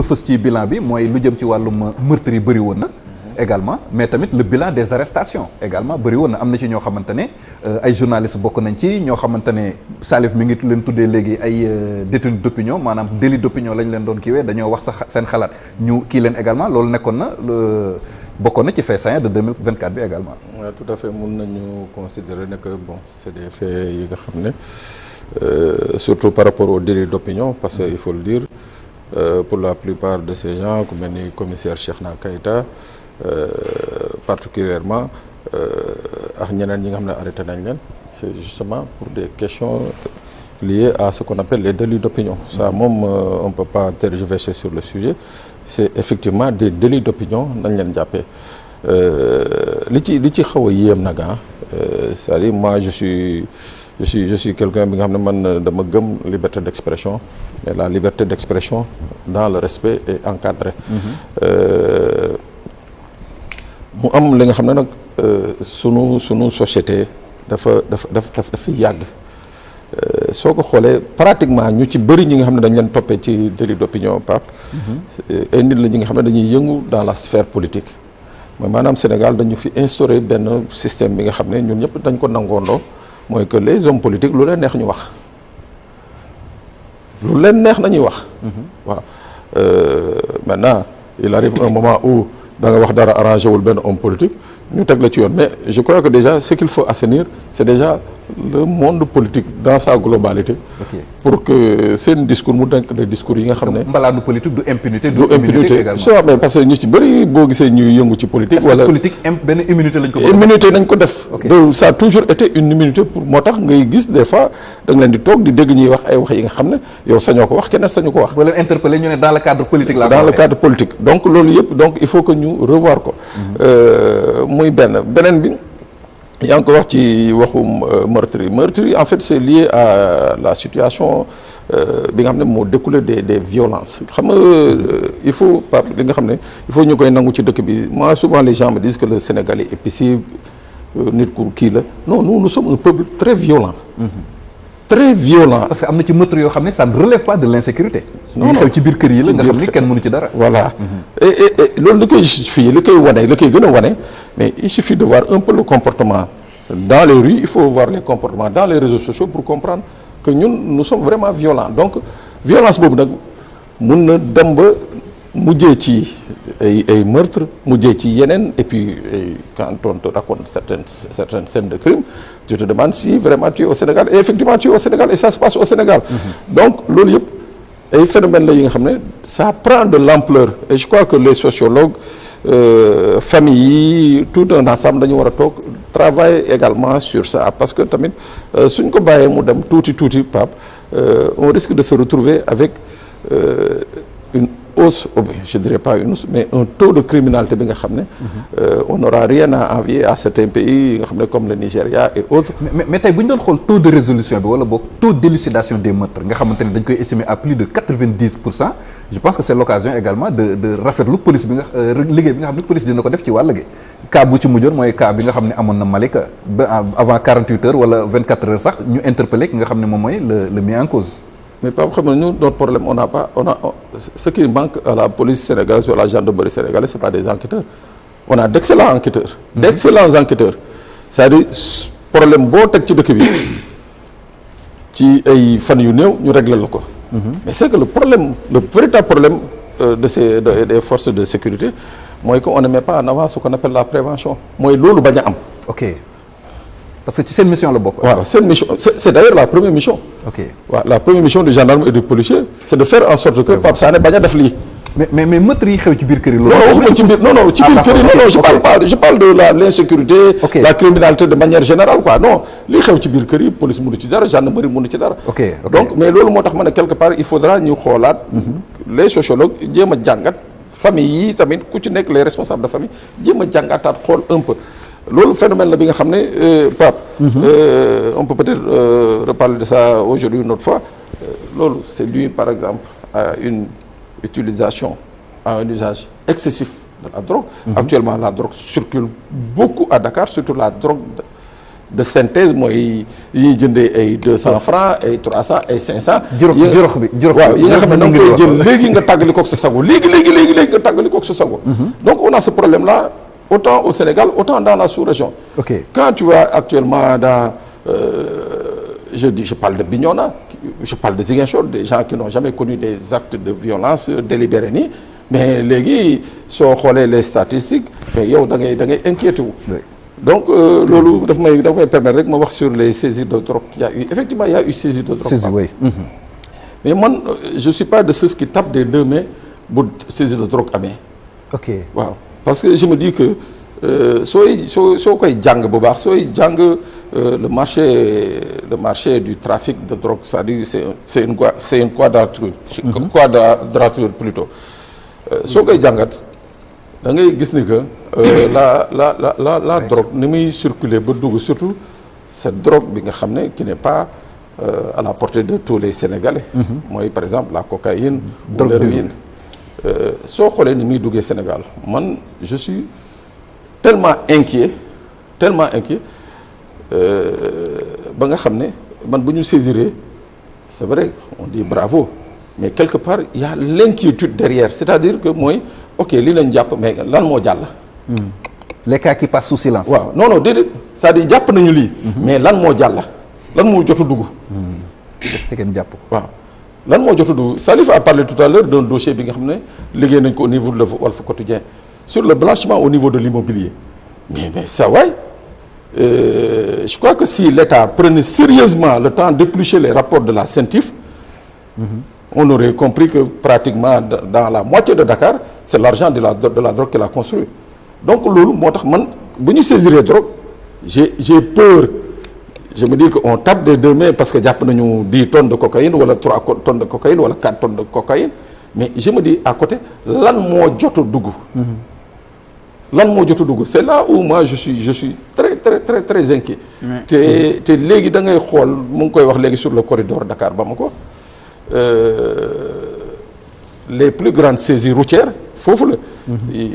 fës ci bilan bi mooy lu jëm ci wàllum meurtre yi bëri woon na également mais tamit le bilan des arrestations également bëri woon na am na ci ñoo xamante ne ay journalistes bokk nañ ci ñoo xamante ne Salif mi ngi leen tuddee léegi ay détenus d'opinion maanaam délit d'opinion lañ leen doon kiiwee dañoo wax sax seen xalaat ñu kii leen également loolu nekkoon na bokkoon na ci fait saillant de 2024 bi également. waaw tout à fait mun nañu considérer ne que bon c'est des faits yi nga xam ne surtout par rapport au délit d'opinion parce que il faut le dire pour la plupart de ces gens ku mel ni commissaire Cheikhna Keïta particulièrement ak ñeneen ñi nga xam ne arrêté nañ leen c'est justement pour des questions liées à ce qu'on appelle les délits d'opinion ça moom on peut pas tergiverser sur le sujet c'est effectivement des délits d'opinion nañ leen jàppee li ci xaw a yéem nag c'est-à-dire moi je suis quelqu'un bi nga xam ne man dama gëm liberté d'expression mais la liberté d'expression dans le respect est encadrée mu am li nga xam ne nag sunu société dafa yàgg soo ko xoolee pratiquement ñu ci bëri ñi nga xam ne dañ leen toppee ci délit d'opinion Pape ay nit la ñi nga xam ne dañuy yëngu dans la sphère politique mooy maanaam Sénégal dañu fi instauré benn système bi nga xam ne ñun ñëpp dañ ko nangoondoo mooy que les hommes politiques lu leen neex ñu wax lu leen neex nañuy wax waaw maintenant il arrive un moment où da nga wax dara arrangé wul benn homme politique ñu teg la ci yoon mais je crois que déjà ce qu'il faut assainir c'est déjà le monde politique dans sa globalité pour que seen discours mu denk des discours yi nga xam ne mbalaanu politique du impunité également mais parce que ñu ci bëri boo gisee ñuy yëngu ci politique wala politique benn immunité lañ ko immunité nañ ko def donc ça a toujours été une immunité pour moo tax ngay gis des fois da nga leen di toog di dégg ñuy wax ay wax yi nga xam ne yow sañoo ko wax keneen sañu ko wax ba leen interpeller ñu ne dans le cadre politique la dans le cadre politique donc loolu yëpp donc il faut que ñu revoir ko muy beneen bi yaa ngi ko wax ci waxu meurtre yi en fait c'est lié à la situation bi nga xam ne moo découlé des violences xam nga il faut pas li nga xam ne il faut ñu koy nangu ci dëkk bi moi souvent les gens me disent que le Sénégalais est paisible nit ku kii la non nous sommes un peuple très violent très violent parce que am na ci meurtre yoo xam ne ça ne relève pas de l'insécurité non xew ci biir kër yi la nga xam ni kenn mënu ci dara voilà et loolu li koy justifier li koy wane li koy gën a wane mais il suffit de voir un peu le comportement dans les rues il faut voir les comportements dans les réseaux sociaux pour comprendre que ñun nous sommes vraiment violents donc violence boobu nag mun na dem ba mujjee ci ay meurtre mujjee ci yeneen et puis quand on te raconte certaines scènes de crime tu te demandes si vraiment tu es au Sénégal et effectivement tu es au Sénégal et ça se passe au Sénégal donc loolu yëpp ay phénomènes la yi nga xam ne ça prend de l'ampleur et je crois que les sociologues familles yi tout un ensemble dañu war a toog travailler également sur ça parce que tamit suñ ko bàyyee mu dem tuuti Pape on risque de se retrouver avec une hausse je dirais pas une hausse mais un taux de criminalité bi nga xam ne on n'aura rien à envier à certains pays yi nga xam ne comme le Nigeria et autres mais tey bu ñu doon xool taux de résolution bi wala boog taux d'élucidation des meurtres nga xamante ne dañ koy estimer à plus de 90% je pense que c'est l'occasion également de rafetlu police bi nga liggéey bi nga xam ne police dina ko def ci wàll gi cas bu ci mujjoon mooy cas bi nga xam ne amoon na Malika ba avant 48 heures wala 24 heures sax ñu interpellé ki nga xam ne moom mooy le mis en cause mais Pape xam nga nous notre problème on a ce qui manque à la police sénégalaise ou à la gendarmerie sénégalaise c'est pas des enquêteurs on a d'excellents enquêteurs d'excellents enquêteurs c'est-à-dire problème boo teg ci dëkk bi ci ay fan yu néew ñu régler la ko mais c'est que le véritable problème des forces de sécurité mooy que on ne met pas en avant ce qu'on appelle la prévention mooy loolu bañ a am ok parce que ci seen mission la bokk. waaw seen mission c'est d'ailleurs la première mission. ok waaw la première mission du gendarme et du policier c'est de faire en sorte que Pape Sané bañ a def lii. mais meurtre yi xew ci biir kër yi. loolu waxuma ci biir non ci biir kër yi non je parle de l'insécurité. la criminalité de manière générale quoi non li xew ci biir kër yi police mënu ci dara gendarmerie mënu ci dara. donc mais loolu moo tax ma ne quelque part il faudra ñu xoolaat. les sociologues jéem a jàngat famille yi tamit ku ci nekk les responsables de famille jéem a jàngataat xool un peu. loolu phénomène la bi nga xam ne Pape on peut peut-être reparler de ça aujourd'hui une autre fois loolu c'est dû par exemple à une utilisation à un usage excessif de la drogue actuellement la drogue circule beaucoup à Dakar surtout la drogue de synthèse mooy yi ñuy jëndee ay 200 francs ay 300 ay 500. juróx bi waaw yi nga xam ne da nga koy jël léegi nga tàggali koog sa sago léegi nga tàggali koog sa sago. donc on a ce problème là autant au Sénégal autant dans la sous-région. ok quand tu vas actuellement dans je parle de Bignona je parle de Ziguinchor des gens qui n'ont jamais connu des actes de violence délibérés nii mais léegi soo xoolee les statistiques mais yow da ngay inquiété wu. donc loolu daf may permettre rek ma wax sur les saisies de drogue il y a eu effectivement il y a eu saisie de drogue. saisie oui. mais man je suis pas de ceux qui tapent des deux mains bu saisie de drogue amee. ok waaw parce que je me dis que soo koy jàng bu baax sooy jàng le marché du trafic de drogue c'est-à-dire c'est une quadrature. Quadrature plutôt. soo koy jàngat da ngay gis ni que la drogue ni muy circuler ba dugg surtout cette drogue bi nga xam ne qui n'est pas à la portée de tous les Sénégalais. mooy par exemple la cocaïne. ou l'héroïne. soo xoolee ni muy duggee Sénégal man je suis tellement inquiet ba nga xam ne man bu ñu saisiree c'est vrai on dit bravo mais quelque part il y a l'inquiétude derrière c'est-à-dire que mooy ok lii lañ jàpp mais lan moo jàll. les cas qui passent sous silence. waaw non déedéet c'est-à-dire jàpp nañu lii. mais lan moo jàll lan moo jot a dugg. te kenn jàpp ko. waaw lan moo jot a dugg Salif a parlé tout à l'heure d'un dossier bi nga xam ne liggéey nañ ko au niveau de Walf Quotidien sur le blanchiment au niveau de l'immobilier mais ça waay je crois que si l'État prenait sérieusement le temps d'éplucher les rapports de la CENTIF. On aurait compris que pratiquement dans la moitié de Dakar c'est l'argent de la drogue qu'elle a construit donc loolu moo tax man bu ñu saisiree drogue j'ai peur je me dis que on tape des deux mains parce que jàpp nañu 10 tonnes de cocaïne wala 3 tonnes de cocaïne wala 4 tonnes de cocaïne mais je me dis à côté lan moo jot a dugg. lan moo jot a dugg c'est là où moi je suis très inquiet. te léegi da ngay xool mu ngi koy wax léegi sur le corridor Dakar Bamako. Les plus grandes saisies routières foofu la.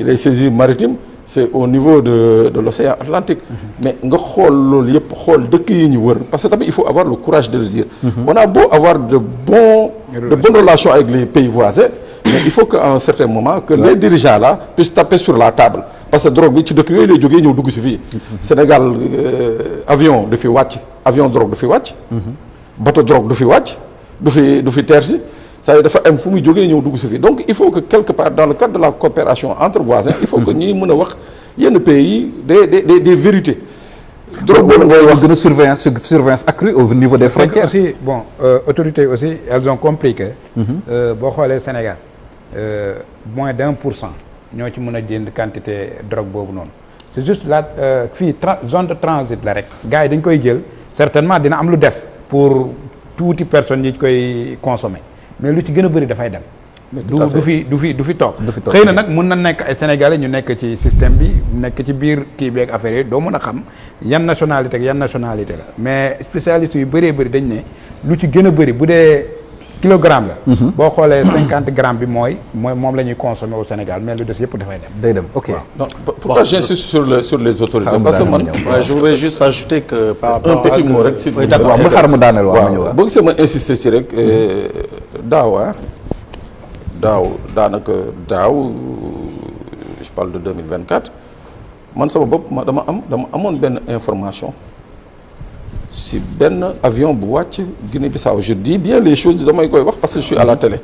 les saisies maritimes c'est au niveau de l'océan Atlantique. mais nga xool loolu yëpp xool dëkk yi ñu wër parce que tamit il faut avoir le courage de le dire. on a beau avoir de bonnes relations avec les pays voisins. mais il faut qu'à un certain moment que les dirigeants là puissent taper sur la table parce que drogue bi ci dëkk yooyu lay jógee ñëw dugg ci fii. Sénégal avion du fi wàcc avion drogue du fi wàcc. bateau drogue du fi wàcc. du fi teer si c'est-à-dire dafa am fu muy jógee ñëw dugg si fii donc il faut que quelque part dans le cadre de la coopération entre voisins il faut que ñuy mën a wax yenn pays des vérités. drogue boobu ngay wax gën a surveillance accrue au niveau des frontières. aussi bon autorités aussi elles ont compris que. boo xoolee Sénégal moins d'1% ñoo ci mën a jënd quantité drogue boobu noonu c'est juste la fii zone de transit la rek. gars yi dañ koy jël certainement dina am lu des pour. tuuti personnes yi koy consommer mais lu ci gën a bëri dafay dem. du fi toog. xëy na nag mën na nekk ay sénégalais ñu nekk ci système bi nekk ci biir kii beeg affaire yi doo mën a xam yan nationalité ak yan nationalité la mais spécialistes yu bëree bëri dañ ne lu ci gën a bëri bu dee kilogramme la. boo xoolee 50 grammes bi moom la ñuy consommer au Sénégal mais lu des yëpp dafay dem. day dem ok. non pourquoi j'insiste sur les autorités. parce que man je voudrais juste ajouter que par rapport un petit mot rek si. waaw ma xaar mu daaneel waaw ma ñëw waaw boo gisee ma insister ci rek daaw daanaka je parle de 2024 man sama bopp dama amoon benn information si benn avion bu wàcc Guinée-Bissau je dis bien les choses damay koy wax parce que je suis à la télé.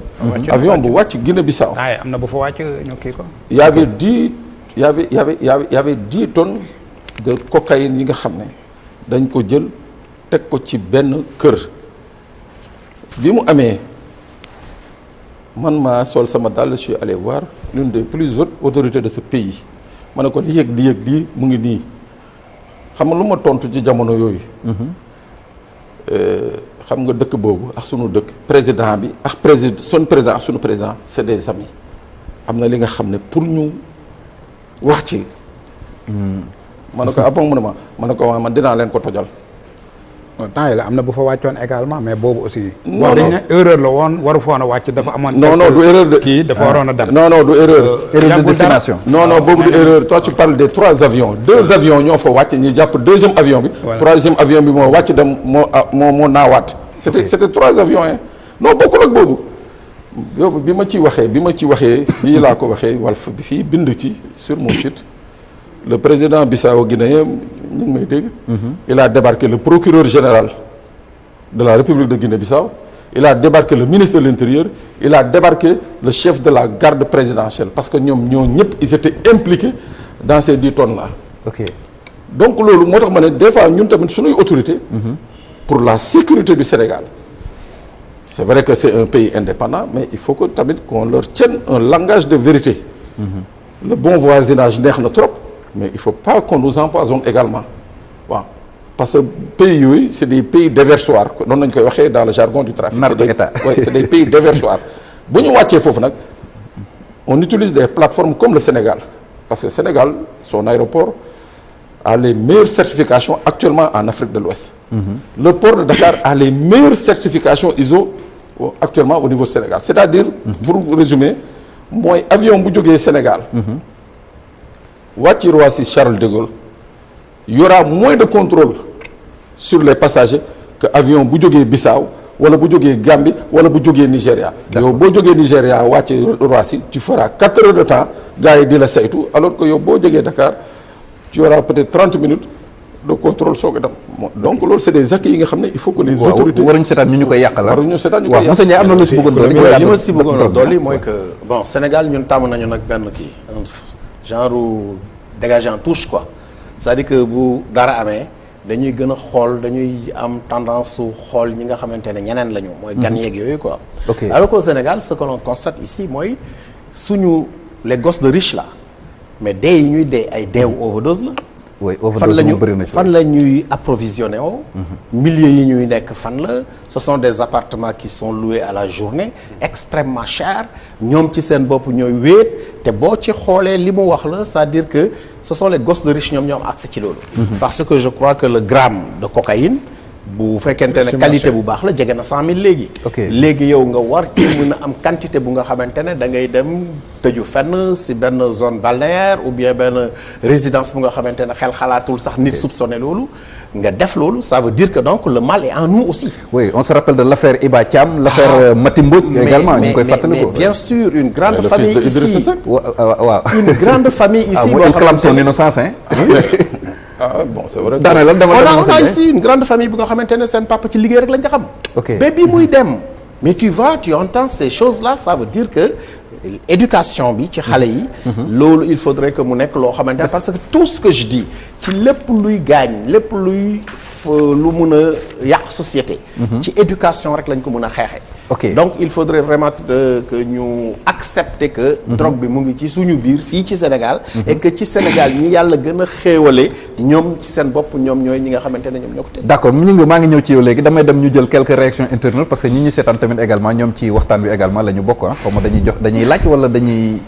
avion bu wàcc Guinée-Bissau. am na bu fa wàcc ñu kii ko. il y avait 10 tonnes de cocaïne yi nga xam ne dañ ko jël teg ko ci benn kër bi mu amee man maa sol sama dàll je suis allé voir l'une des plus hautes autorités de ce pays ma ne ko li yëg lii mu ngi nii xam nga lu ma tontu ci jamono yooyu. xam nga dëkk boobu ak sunu dëkk président bi ak son président ak sunu président c'est des amis am na li nga xam ne pour ñu wax ci. ma ne ko ah bon mu ne ma ne ko man dinaa leen ko tojal temps yi la am na bu fa wàccoon également mais boobu aussi. Non, wax dañ non. ne erreur la woon waru foon a wàcc dafa amoon. Non, non, du erreur de- kii dafa waroon a dem. non du erreur. erreur de yàggul destination. non boobu du erreur toi tu parles des 3 avions 2 avions ñoo fa wàcc ñi jàpp 2e avion bi. Voilà. 3e avion bi moo wàcc dem moo naawaat. c'était 3 avions hein non bokkul ak boobu. yow bi ma ci waxee fii laa ko waxee Walf bi fii bind ci sur mon site le président Bissau guinéen ñu ngi may dégg. il a débarqué le procureur général de la République de Guinée-Bissau. Il a débarqué le ministre de l'Intérieur, il a débarqué le chef de la garde présidentielle parce que ñoom ñëpp ils étaient impliqués dans ces 10 tonnes là. ok Donc loolu moo tax ma ne des fois ñun tamit suñuy autorité pour la sécurité du Sénégal. C'est vrai que c'est un pays indépendant mais il faut que tamit qu'on leur tienne un langage de vérité. Le bon voisinage neex na trop mais il faut pas qu'on nous empoisonne également waaw. Parce que pays yooyu c'est des pays déversoirs noonu lañu koy waxee dans le jargon du trafic. Narco État. Oui, c'est des pays déversoirs bu ñu wàccee foofu nag on utilise des plateformes comme le Sénégal parce que le Sénégal son aéroport a les meilleures certifications actuellement en Afrique de l'Ouest. Le port de Dakar a les meilleures certifications ISO actuellement au niveau du Sénégal c'est-à-dire pour résumer mooy avion bu jógee Sénégal wàcci Roissy Charles de Gaulle il y aura moins de contrôle sur les passagers que avion bu jógee Bissau wala bu jógee Gambie wala bu jógee Nigéria. yow boo jógee Nigéria wàcce Roissy tu feras 4 heures de temps gars yi di la saytu alors que yow boo jógee Dakar tu auras peut-être 30 minutes de contrôle soog a dem donc loolu c'est des acquis yi nga xam ne il faut que les autorités waruñu seetaan ñu koy yàqal ah. waruñu seetaan ñu koy waaw monsieur Ndiaye am na lu ci bëggoon dolli. li ma si bëggoon a dolli mooy que bon Sénégal ñun tàmm nañu nag benn kii un genre dégagé en touche quoi c'est-à-dire que bu dara amee dañuy gën a xool dañuy am tendance su xool ñi nga xamante ne ñeneen lañu. mooy gan yeeg yooyu quoi. Ok. Alors qu'au Sénégal ce que l'on constate ici mooy suñu les gosses de riches là mais dee yi ñuy dee ay deewu overdose la. oui fan overdose la ñu moom bëri na ci. fan la ñuy approvisionné woo milieux yi ñuy nekk fan la ce sont des appartements qui sont loués à la journée extrêmement chers ñoom ci seen bopp ñooy wéet te boo ci xoolee li mu wax la c'est-à-dire que ce sont les gosses de riches ñoom ñoo am accès ci loolu parce que je crois que le gramme de cocaïne bu fekkente ne qualité bu baax la jege na 100 000 léegi Ok. léegi yow nga war ci mën a am quantité bu nga xamante ne da ngay dem tëju fenn si benn zone balnéaire ou bien benn résidence bu nga xamante ne xel xalaatul sax nit soupçonné loolu nga def loolu ça veut dire que donc le mal est en nous aussi. oui on se rappelle de l'affaire Iba Thiam l'affaire Mati Mbodj également ñu ngi koy fàttali mais ko. bien sûr une grande le famille fils de Idrissa ici Seck. waaw. une grande famille ah ici mooy il clame son ne innocence hein. ah bon c'est vrai que- daanaka lan dama on a monsieur Ndiaye. ici une grande famille bu nga xamante ne seen papa ci liggéey rek lañ ko xam. Ok. ba bi muy dem mais tu vois tu entends ces choses là ça veut dire que éducation bi ci xale yi. loolu il faudrait que mu nekk loo xamante ne parce que tout ce que je dis ci lépp luy gaañ lépp luy lu mun a yàq société. ci éducation rek lañ ko mun a xeexe. Ok. donc il faudrait vraiment que ñu accepter que. drogue bi mu ngi ci suñu biir fii ci Sénégal. et que ci Sénégal ñi yàlla gën a xéewale ñoom ci seen bopp ñoom ñooy ñi nga xamante ne ñoom ñoo ko teg. d'accord maa ngi ñëw ci yow léegi damay dem ñu jël quelques réactions internautes parce que ñi ñu seetaan tamit également ñoom ci waxtaan wi également la ñu bokk ah xaw ma dañuy laaj wala dañuy